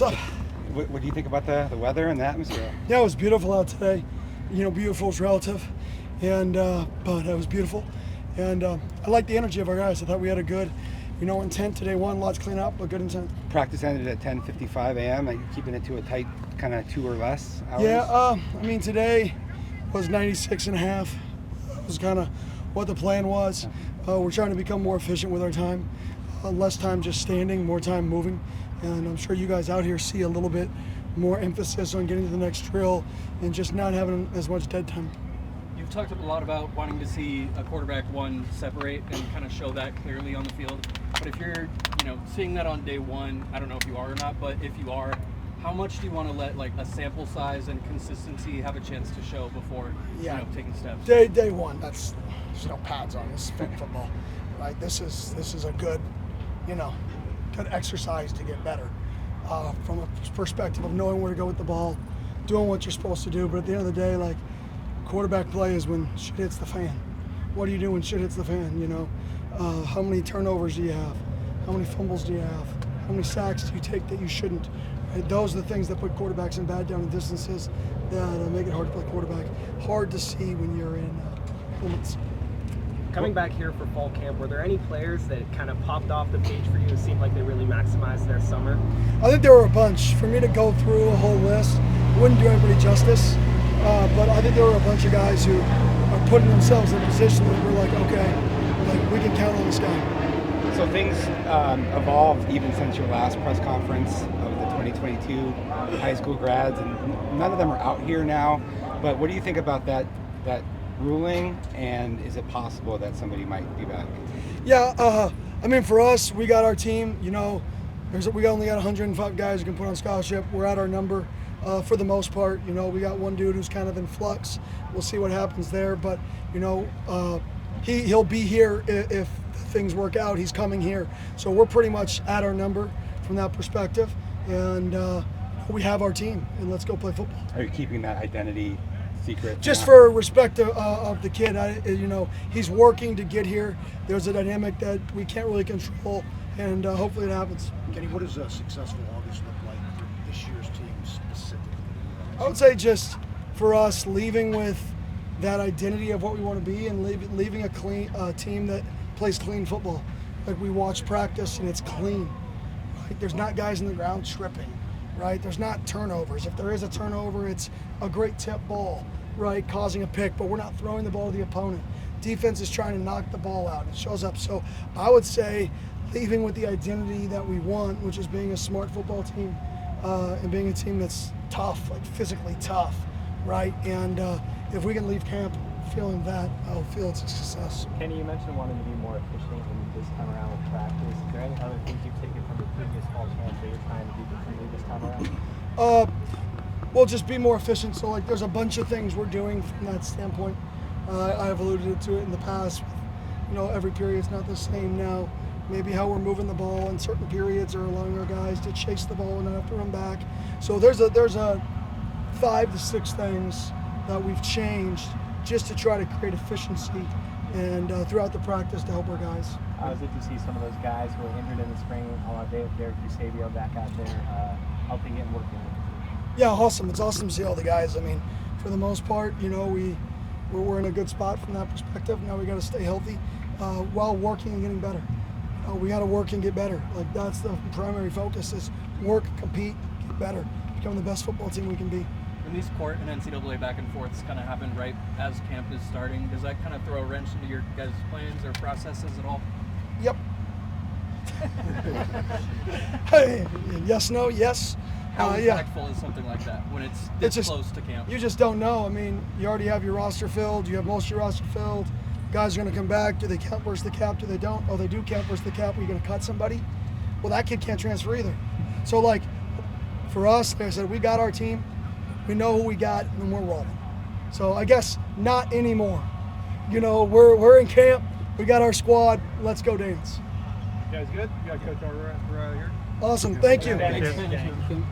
up? What do you think about the weather and the atmosphere? Yeah, it was beautiful out today. You know, beautiful is relative, and but it was beautiful. And I like the energy of our guys. I thought we had a good, intent today. Lots clean up, but good intent. Practice ended at 10:55 a.m. Are you keeping it to a tight kind of 2 or less hours? Yeah, today was 96.5. It was kind of what the plan was. We're trying to become more efficient with our time. Less time just standing, more time moving. And I'm sure you guys out here see a little bit more emphasis on getting to the next drill and just not having as much dead time. You've talked a lot about wanting to see a quarterback separate and kind of show that clearly on the field. But if you're, seeing that on day one, I don't know if you are or not, but if you are, how much do you want to let a sample size and consistency have a chance to show before taking steps? Day one, there's no pads on this football, right? This is a good, good exercise to get better from a perspective of knowing where to go with the ball, doing what you're supposed to do. But at the end of the day, quarterback play is when shit hits the fan. What do you do when shit hits the fan? How many turnovers do you have? How many fumbles do you have? How many sacks do you take that you shouldn't? Right? Those are the things that put quarterbacks in bad down and distances that make it hard to play quarterback. Hard to see when you're in moments. Coming back here for fall camp, were there any players that kind of popped off the page for you? It seemed like they really maximized their summer. I think there were a bunch. For me to go through a whole list wouldn't do everybody justice. But I think there were a bunch of guys who are putting themselves in a position that we're okay, we can count on this guy. So things evolved even since your last press conference of the 2022 high school grads, and none of them are out here now. But what do you think about that ruling, and is it possible that somebody might be back? Yeah, for us, we got our team. We only got 105 guys who can put on scholarship. We're at our number. For the most part, we got one dude who's kind of in flux. We'll see what happens there, but he'll be here if things work out. He's coming here, so we're pretty much at our number from that perspective, and we have our team, and let's go play football. Are you keeping that identity secret? Just for respect of the kid, he's working to get here. There's a dynamic that we can't really control, and hopefully it happens. Kenny, what does a successful August look like for this year's team specifically? I would say just for us, leaving with that identity of what we want to be, and leaving a team that plays clean football. We watch practice and it's clean. Right? There's not guys in the ground tripping. Right? There's not turnovers. If there is a turnover, it's a great tip ball, right, causing a pick, but we're not throwing the ball to the opponent. Defense is trying to knock the ball out. It shows up. So I would say leaving with the identity that we want, which is being a smart football team and being a team that's tough, physically tough, right? And if we can leave camp feeling that, I'll feel it's a success. Kenny, you mentioned wanting to be more efficient this time around with practice. Is there any other things you've taken from the previous fall camp that you're trying to do differently this time around? Well, just be more efficient. So, there's a bunch of things we're doing from that standpoint. I've alluded to it in the past. Every period's not the same now. Maybe how we're moving the ball in certain periods or allowing our guys to chase the ball and not have to run back. So there's a 5 to 6 things that we've changed just to try to create efficiency and throughout the practice to help our guys. How is it to see some of those guys who were injured in the spring, Derek Eusebio back out there helping and working with you? Yeah, awesome. It's awesome to see all the guys. For the most part, we're in a good spot from that perspective. Now we got to stay healthy while working and getting better. We got to work and get better. That's the primary focus: is work, compete, get better, become the best football team we can be. When these court and NCAA back and forths kind of happen right as camp is starting, does that kind of throw a wrench into your guys' plans or processes at all? Yep. Yes, no, yes. How impactful is something like that when it's this close to camp? You just don't know. You already have your roster filled. You have most of your roster filled. Guys are going to come back. Do they count versus the cap? Do they don't? Oh, they do count versus the cap. Are you going to cut somebody? Well, that kid can't transfer either. So, for us, like I said, we got our team. We know who we got, and we're rolling. So I guess not anymore. We're in camp. We got our squad. Let's go dance. You guys good? You got Coach Orr here? Awesome. Thank you. Thank you.